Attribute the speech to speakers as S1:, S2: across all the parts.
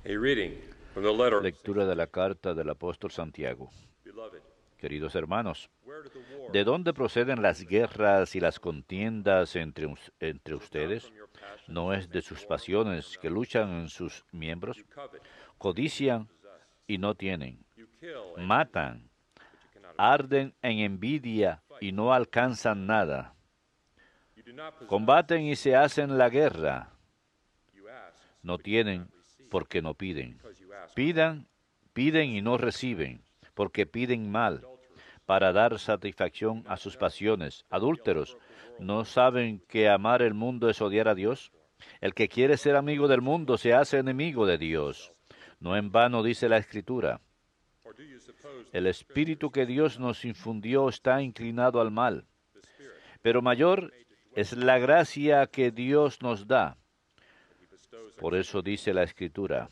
S1: A reading from the letter of
S2: Lectura de la carta del apóstol Santiago.
S1: Beloved,
S2: Queridos hermanos,
S1: where did the war
S2: ¿de dónde proceden las guerras y las contiendas entre ustedes?
S1: from your passions
S2: ¿No es de sus pasiones que luchan en sus miembros?
S1: you covet,
S2: Codician y no tienen,
S1: you kill, and
S2: matan,
S1: you cannot
S2: arden en envidia y no alcanzan nada,
S1: you do not possess,
S2: combaten y se hacen la guerra,
S1: you ask,
S2: no tienen porque no piden,
S1: because you ask
S2: piden y no reciben, porque piden mal, para dar satisfacción a sus pasiones. Adúlteros, ¿no saben que amar el mundo es odiar a Dios? El que quiere ser amigo del mundo se hace enemigo de Dios. No en vano dice la Escritura:
S1: or do you suppose
S2: el espíritu que Dios nos infundió está inclinado al mal,
S1: the Spirit
S2: pero mayor es la gracia que Dios nos da.
S1: he bestows
S2: Por eso dice la Escritura: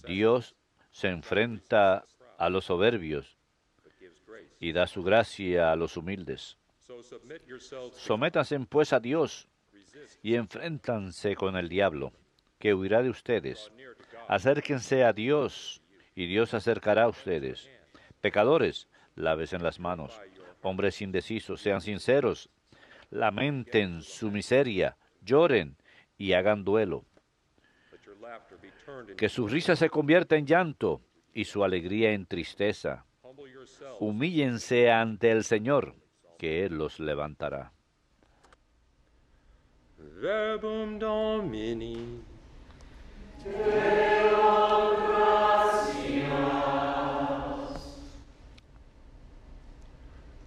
S2: Dios se enfrenta a los soberbios
S1: but gives grace?
S2: y da su gracia a los humildes.
S1: So submit yourselves to God,
S2: Sométanse pues a Dios
S1: resist,
S2: y enfréntanse con el diablo, que huirá de ustedes.
S1: draw near to God,
S2: Acérquense a Dios, y Dios se acercará a ustedes. Pecadores, lávense las manos. Hombres indecisos, sean sinceros. Lamenten su miseria, lloren y hagan duelo.
S1: let your laughter be turned into
S2: Que su risa se convierta en llanto y su alegría en tristeza.
S1: humble yourselves,
S2: Humíllense ante el Señor, que Él los levantará.
S1: verbum Domini.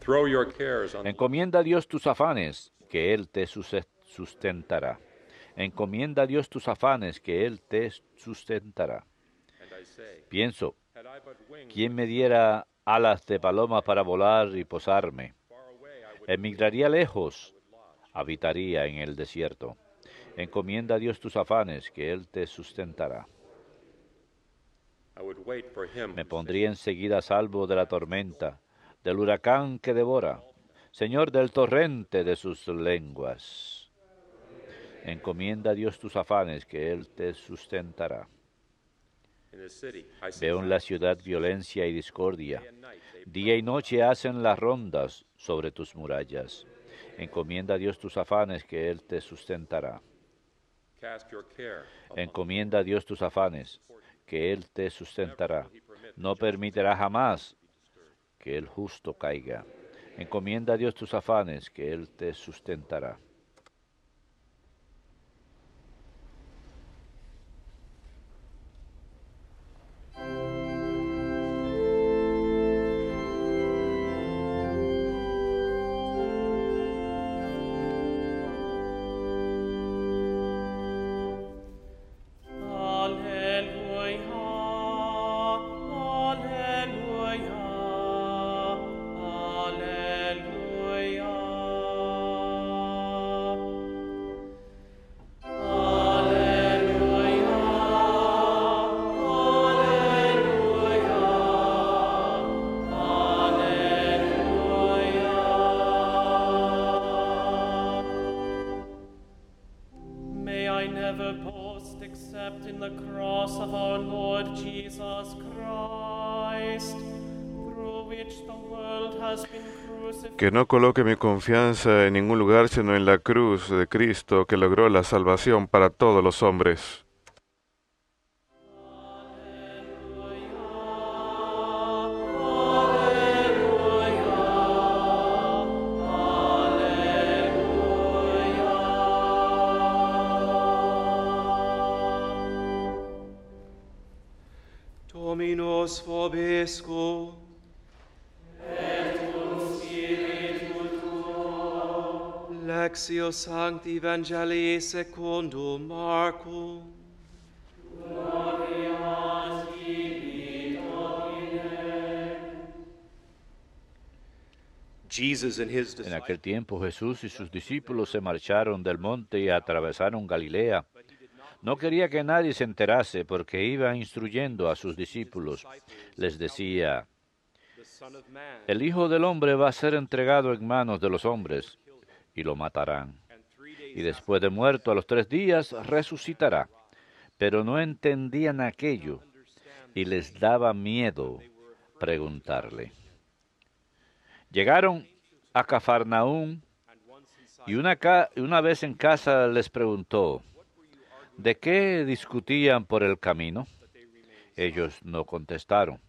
S1: Throw your cares on the
S2: Encomienda a Dios tus afanes, que Él te sustentará. Encomienda a Dios tus afanes, que Él te sustentará.
S1: and I say,
S2: Pienso,
S1: had I but wings
S2: ¿quién me diera alas de paloma para volar y posarme?
S1: far away, I would
S2: Emigraría lejos, habitaría en el desierto. Encomienda a Dios tus afanes, que Él te sustentará.
S1: I would wait for him
S2: Me
S1: who
S2: pondría enseguida a salvo de la tormenta, del huracán que devora, Señor del torrente de sus lenguas. Encomienda a Dios tus afanes, que Él te sustentará.
S1: in the city. I see
S2: Veo en la ciudad violencia y discordia.
S1: day and night they
S2: Día y noche hacen las rondas sobre tus murallas. Encomienda a Dios tus afanes, que Él te sustentará.
S1: cast your care upon
S2: Encomienda a Dios tus afanes, que Él te sustentará. No permitirá jamás que el justo caiga. Encomienda a Dios tus afanes, que Él te sustentará.
S3: May I never boast except in the cross of our Lord Jesus Christ, through which the world has been crucified.
S4: Que no coloque mi confianza en ningún lugar sino en la cruz de Cristo, que logró la salvación para todos los hombres.
S5: Dominus vobiscum. Lectio Sancti Evangelii secundum Marcum. Jesus and his
S2: En
S5: disciples
S2: aquel tiempo Jesús y sus discípulos se marcharon del monte y atravesaron Galilea. No quería que nadie se enterase porque iba instruyendo a sus discípulos. Les decía:
S5: the Son of Man,
S2: el Hijo del Hombre va a ser entregado en manos de los hombres y lo matarán.
S5: and 3 days
S2: Y después de muerto a los 3 días resucitará. pero no entendían aquello y les daba miedo preguntarle. Llegaron a Cafarnaúm y una vez en casa les preguntó, ¿de qué discutían por el camino? Ellos no contestaron,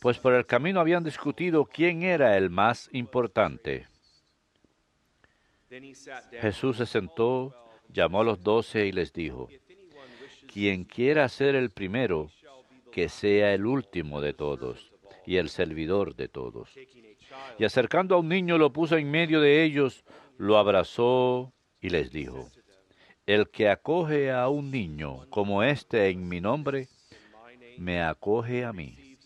S2: pues por el camino habían discutido quién era el más importante. Jesús se sentó, llamó a los 12 y les dijo, quien quiera ser el primero, que sea el último de todos y el servidor de todos. Y acercando a un niño lo puso en medio de ellos, lo abrazó y les dijo, el que acoge a un niño como este en mi nombre, me acoge a mí.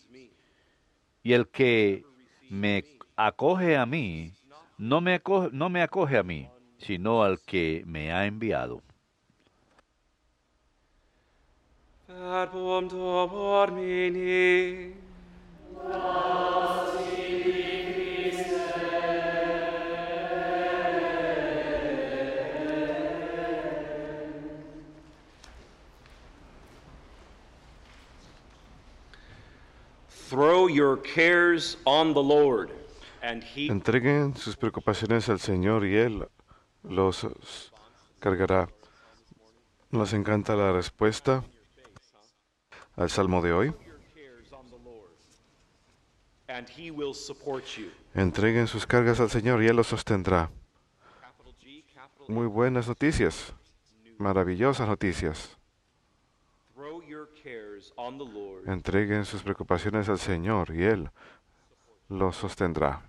S2: Y el que me acoge a mí, no me acoge a mí, sino al que me ha enviado.
S5: Verbum Domini. Throw your cares on the Lord, and He
S4: Entreguen sus preocupaciones al Señor y Él los cargará. Nos encanta la respuesta al Salmo de hoy.
S5: and He will support you.
S4: Entreguen sus cargas al Señor y Él los sostendrá.
S5: Capital G, capital
S4: Muy buenas noticias, maravillosas noticias.
S5: Throw your cares on the Lord,
S4: Entreguen sus preocupaciones al Señor y Él los sostendrá.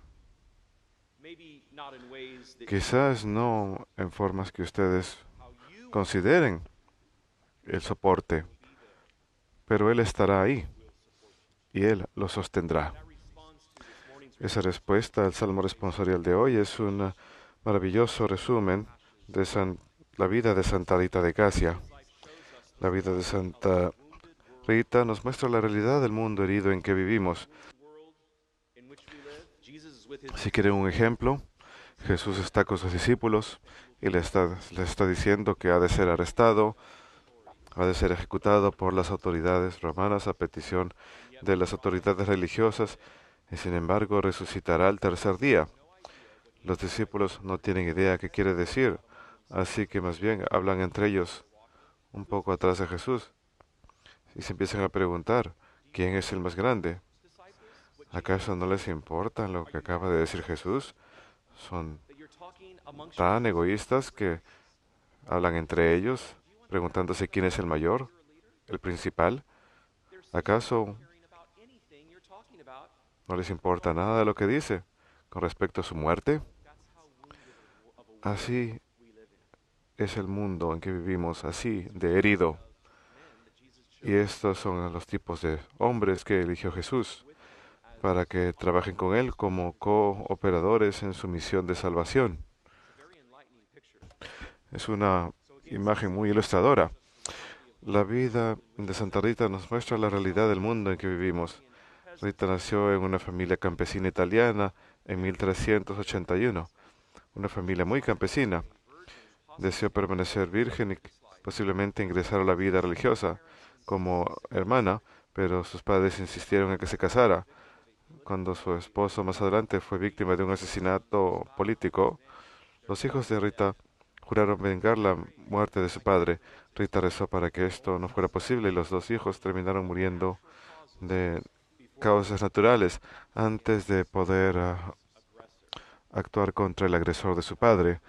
S5: maybe not in ways that
S4: Quizás no en formas que ustedes consideren el soporte, pero Él estará ahí y Él los sostendrá. Esa respuesta al Salmo responsorial de hoy es un maravilloso resumen de la vida de Santa Rita de Casia. La vida de Santa Rita nos muestra la realidad del mundo herido en que vivimos.
S5: in which we live. Jesus is with His
S4: Si quieren un ejemplo, Jesús está con sus discípulos y les está diciendo que ha de ser arrestado, ha de ser ejecutado por las autoridades romanas a petición de las autoridades religiosas y sin embargo resucitará al tercer día. Los discípulos no tienen idea qué quiere decir, así que más bien hablan entre ellos un poco atrás de Jesús y se empiezan a preguntar, ¿quién es el más grande? ¿Acaso no les importa lo que acaba de decir Jesús? Son
S5: that you're talking amongst
S4: tan egoístas que hablan entre ellos, preguntándose quién es el mayor, el principal. ¿Acaso
S5: caring about anything you're talking about.
S4: no les importa nada de lo que dice con respecto a su muerte? Así es el mundo en que vivimos, así de herido. Y estos son los tipos de hombres que eligió Jesús para que trabajen con Él como cooperadores en su misión de salvación. Es una imagen muy ilustradora. La vida de Santa Rita nos muestra la realidad del mundo en que vivimos. Rita nació en una familia campesina italiana en 1381, una familia muy campesina. Deseó permanecer virgen y posiblemente ingresar a la vida religiosa como hermana, pero sus padres insistieron en que se casara. Cuando su esposo más adelante fue víctima de un asesinato político, los hijos de Rita juraron vengar la muerte de su padre. Rita rezó para que esto no fuera posible y los dos hijos terminaron muriendo de causas naturales antes de poder actuar contra el agresor de su padre.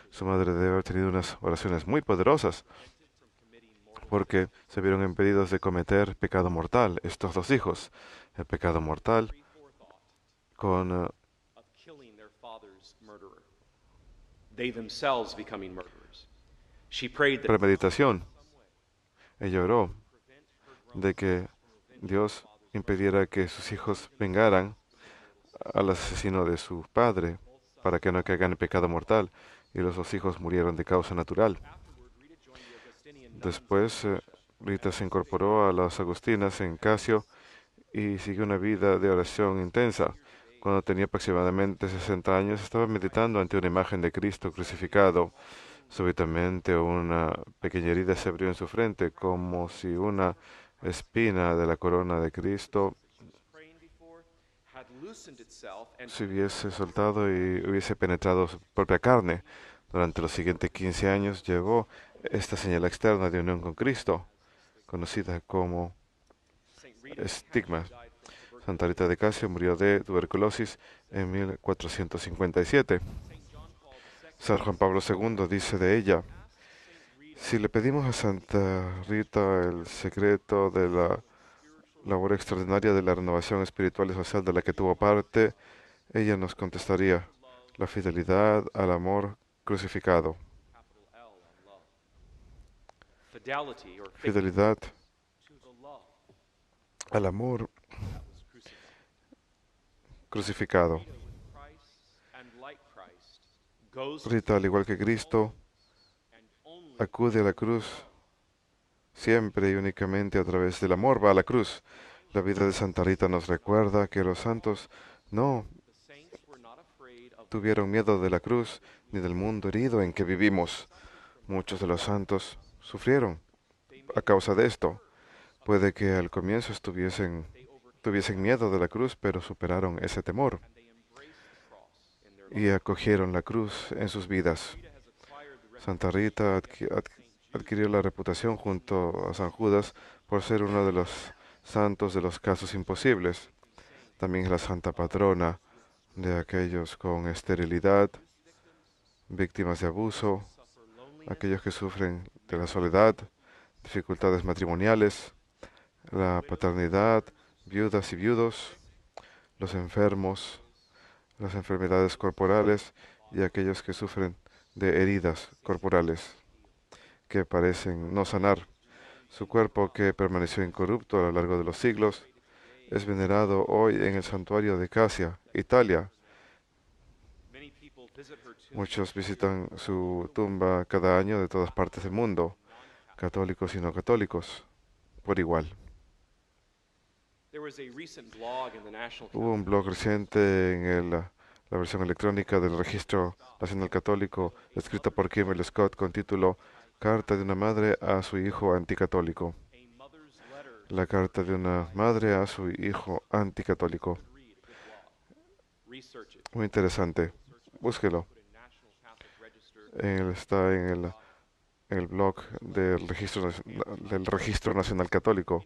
S4: Su madre debe haber tenido unas oraciones muy poderosas porque se vieron impedidos de cometer pecado mortal, estos dos hijos. El pecado mortal con
S5: Of killing their father's murderer. They themselves becoming murderers. She prayed that
S4: premeditación. Ella oró de que Dios impidiera que sus hijos vengaran al asesino de su padre para que no caigan en pecado mortal, y los dos hijos murieron de causa natural. Después, Rita se incorporó a las agustinas en Casio y siguió una vida de oración intensa. Cuando tenía aproximadamente 60 años, estaba meditando ante una imagen de Cristo crucificado. Súbitamente una pequeña herida se abrió en su frente, como si una espina de la corona de Cristo se hubiese soltado y hubiese penetrado su propia carne. Durante los siguientes 15 años llevó esta señal externa de unión con Cristo, conocida como estigma. Santa Rita de Casio murió de tuberculosis en 1457. San Juan Pablo II dice de ella: si le pedimos a Santa Rita el secreto de la labor extraordinaria de la renovación espiritual y social de la que tuvo parte, ella nos contestaría: la fidelidad al amor crucificado. Fidelidad al amor crucificado. Rita, al igual que Cristo, acude a la cruz siempre y únicamente a través del amor. Va a la cruz. La vida de Santa Rita nos recuerda que los santos no tuvieron miedo de la cruz ni del mundo herido en que vivimos. Muchos de los santos sufrieron a causa de esto. Puede que al comienzo tuviesen miedo de la cruz, pero superaron ese temor y acogieron la cruz en sus vidas. Santa Rita adquirió la reputación junto a San Judas por ser uno de los santos de los casos imposibles. También es la santa patrona de aquellos con esterilidad, víctimas de abuso, aquellos que sufren de la soledad, dificultades matrimoniales, la paternidad, viudas y viudos, los enfermos, las enfermedades corporales y aquellos que sufren de heridas corporales que parecen no sanar. Su cuerpo, que permaneció incorrupto a lo largo de los siglos, es venerado hoy en el santuario de Casia, Italia. Muchos visitan su tumba cada año de todas partes del mundo, católicos y no católicos, por igual. Hubo un blog reciente en la versión electrónica del Registro Nacional Católico, escrito por Kimberly Scott, con título Carta de una madre a su hijo anticatólico. La carta de una madre a su hijo anticatólico. Muy interesante. Búsquelo. Está en el blog del Registro Nacional Católico.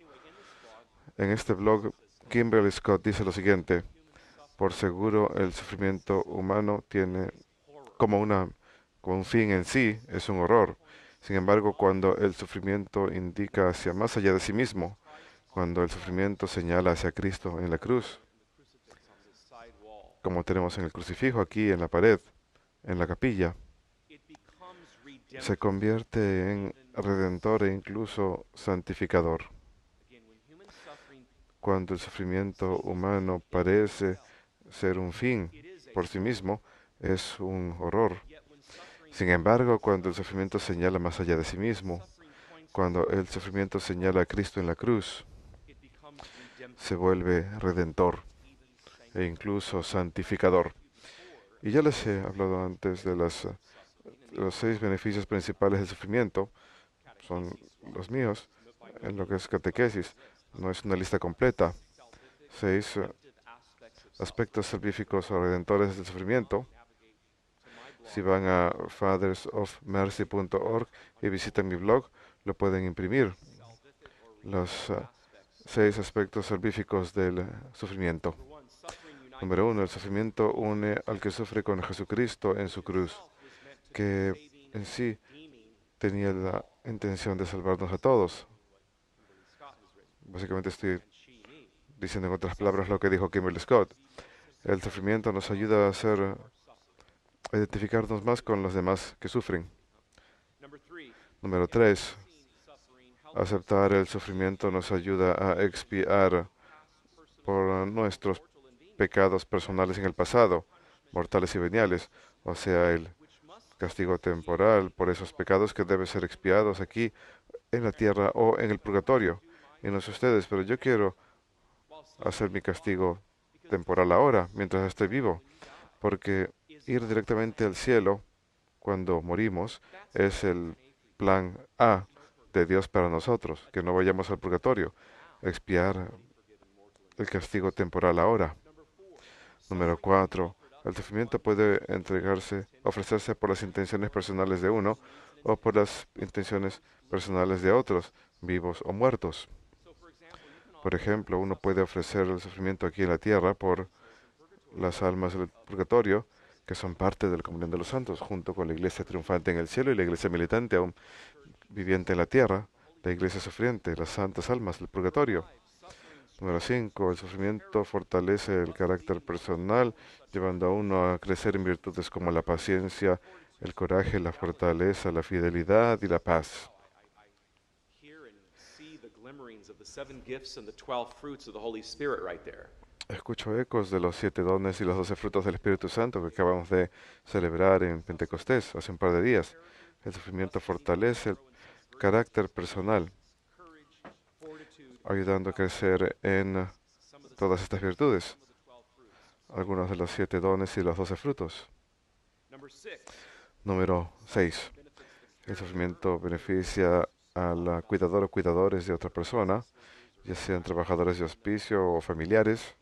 S4: En este blog, Kimberly Scott dice lo siguiente: por seguro, el sufrimiento humano tiene como un fin en sí, es un horror. Sin embargo, cuando el sufrimiento indica hacia más allá de sí mismo, cuando el sufrimiento señala hacia Cristo en la cruz, como tenemos en el crucifijo aquí en la pared, en la capilla, se convierte en redentor e incluso santificador. Cuando el sufrimiento humano parece ser un fin por sí mismo, es un horror. Sin embargo, cuando el sufrimiento señala más allá de sí mismo, cuando el sufrimiento señala a Cristo en la cruz, se vuelve redentor e incluso santificador. Y ya les he hablado antes de los 6 beneficios principales del sufrimiento. Son los míos en lo que es catequesis. No es una lista completa. 6 aspectos salvíficos o redentores del sufrimiento. Si van a fathersofmercy.org y visitan mi blog, lo pueden imprimir. Los 6 aspectos salvíficos del sufrimiento. Número 1, el sufrimiento une al que sufre con Jesucristo en su cruz, que en sí tenía la intención de salvarnos a todos. Básicamente estoy diciendo en otras palabras lo que dijo Kimberly Scott. El sufrimiento nos ayuda a identificarnos más con los demás que sufren. Número 3, aceptar el sufrimiento nos ayuda a expiar por nuestros pecados personales en el pasado, mortales y veniales, o sea, el castigo temporal por esos pecados que deben ser expiados aquí en la tierra o en el purgatorio. Y no sé ustedes, pero yo quiero hacer mi castigo temporal ahora, mientras esté vivo, porque ir directamente al cielo cuando morimos es el plan A de Dios para nosotros, que no vayamos al purgatorio, expiar el castigo temporal ahora. Número 4. El sufrimiento puede ofrecerse por las intenciones personales de uno o por las intenciones personales de otros, vivos o muertos. Por ejemplo, uno puede ofrecer el sufrimiento aquí en la tierra por las almas del purgatorio, que son parte de la comunión de los santos, junto con la iglesia triunfante en el cielo y la iglesia militante aún viviente en la tierra, la iglesia sufriente, las santas almas del purgatorio. Número 5. El sufrimiento fortalece el carácter personal, llevando a uno a crecer en virtudes como la paciencia, el coraje, la fortaleza, la fidelidad y la paz. Escucho ecos de los 7 dones y los 12 frutos del Espíritu Santo que acabamos de celebrar en Pentecostés hace un par de días. El sufrimiento fortalece el carácter personal, ayudando a crecer en todas estas virtudes. Algunos de los 7 dones y los 12 frutos. Número 6. El sufrimiento beneficia al cuidador o cuidadores de otra persona, ya sean trabajadores de hospicio o familiares,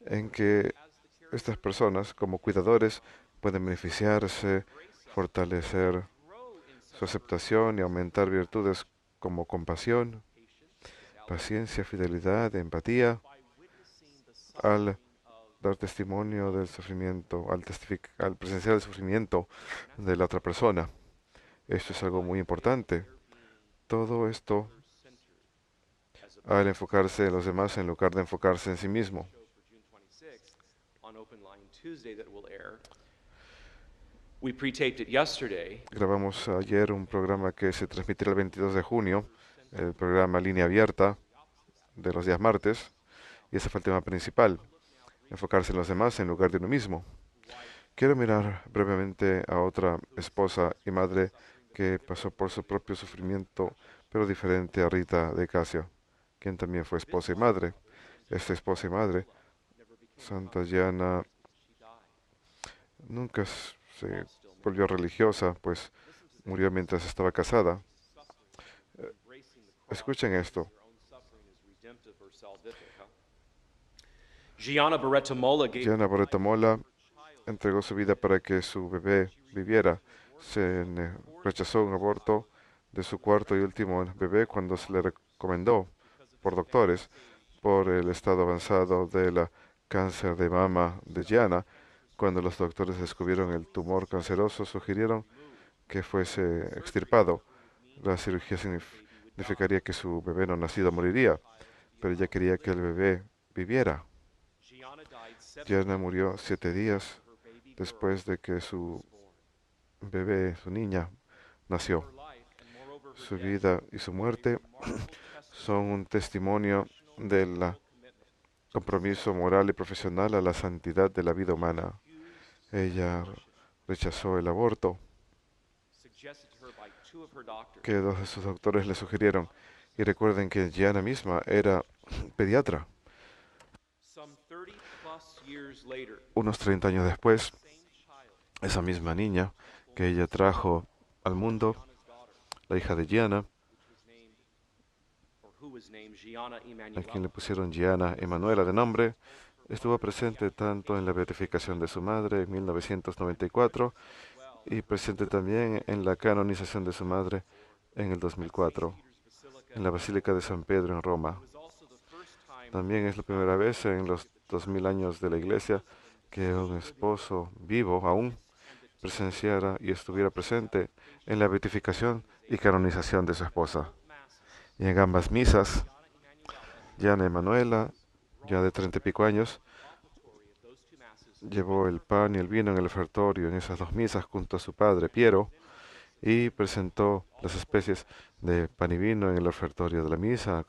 S4: en que estas personas, como cuidadores, pueden beneficiarse, fortalecer su aceptación y aumentar virtudes como compasión, paciencia, fidelidad, empatía, al dar testimonio del sufrimiento, al presenciar el sufrimiento de la otra persona. Esto es algo muy importante. Todo esto al enfocarse en los demás en lugar de enfocarse en sí mismo. Grabamos ayer un programa que se transmitirá el 22 de junio, el programa Línea Abierta de los días martes, y ese fue el tema principal, enfocarse en los demás en lugar de uno mismo. Quiero mirar brevemente a otra esposa y madre que pasó por su propio sufrimiento, pero diferente a Rita de Casia, quien también fue esposa y madre. Esta esposa y madre, Santa Gianna, nunca se volvió religiosa, pues murió mientras estaba casada. Escuchen esto.
S5: Gianna Barretta
S4: Molla entregó su vida para que su bebé viviera. Rechazó un aborto de su cuarto y último bebé cuando se le recomendó por doctores por el estado avanzado del cáncer de mama de Gianna. Cuando los doctores descubrieron el tumor canceroso, sugirieron que fuese extirpado. La cirugía significaría que su bebé no nacido moriría, pero ella quería que el bebé viviera. Gianna murió 7 días después de que su bebé, su niña, nació. Su vida y su muerte son un testimonio del compromiso moral y profesional a la santidad de la vida humana. Ella rechazó el aborto que 2 de sus doctores le sugirieron. Y recuerden que Gianna misma era pediatra. Unos 30 años después, esa misma niña que ella trajo al mundo, la hija de Gianna, a quien le pusieron Gianna Emanuela de nombre, estuvo presente tanto en la beatificación de su madre en 1994 y presente también en la canonización de su madre en el 2004, en la Basílica de San Pedro en Roma. También es la primera vez en los 2000 años de la Iglesia que un esposo vivo aún presenciara y estuviera presente en la beatificación y canonización de su esposa. Y en ambas misas, Gianna Emanuela, ya de 30 y pico años, llevó el pan y el vino en el ofertorio en esas 2 misas junto a su padre Piero y presentó las especies de pan y vino en el ofertorio de la misa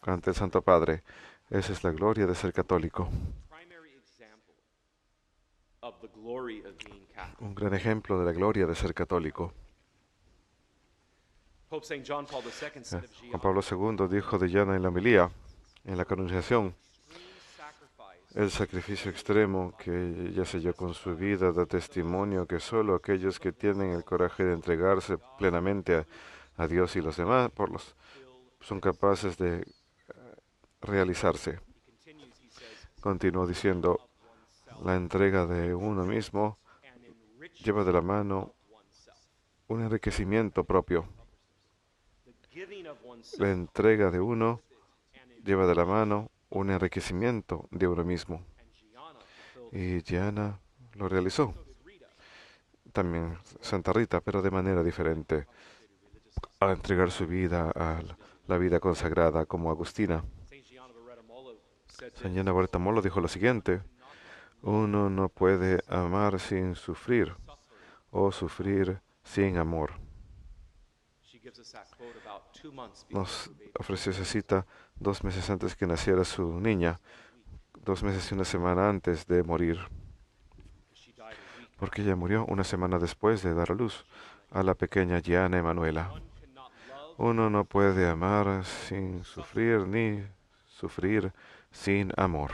S4: ante el Santo Padre. Esa es la gloria de ser católico. Un gran ejemplo de la gloria de ser católico. Juan Pablo II dijo de Gianna en la homilía, en la canonización: El sacrificio extremo que ella selló con su vida da testimonio que solo aquellos que tienen el coraje de entregarse plenamente a Dios y los demás son capaces de realizarse. Continuó diciendo, la entrega de uno mismo lleva de la mano un enriquecimiento propio. La entrega de uno lleva de la mano un enriquecimiento de uno mismo. Y Gianna lo realizó. También Santa Rita, pero de manera diferente, al entregar su vida a la vida consagrada como Agustina. San Gianna Bertamolo dijo lo siguiente: uno no puede amar sin sufrir o sufrir sin amor. Nos ofreció esa cita 2 meses antes que naciera su niña, 2 meses y 1 semana antes de morir, porque ella murió 1 semana después de dar a luz a la pequeña Gianna Emanuela. Uno no puede amar sin sufrir ni sufrir sin amor.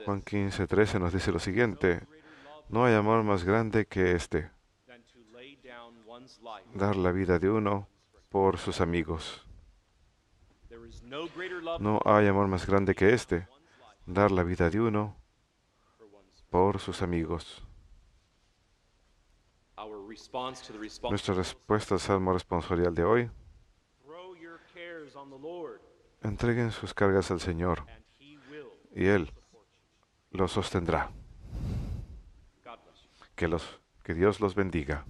S4: Juan 15:13 nos dice lo siguiente: no hay amor más grande que este, dar la vida de uno por sus amigos. No hay amor más grande que este, dar la vida de uno por sus amigos. Nuestra respuesta al Salmo responsorial de hoy: entreguen sus cargas al Señor y Él los sostendrá. Que Dios los bendiga.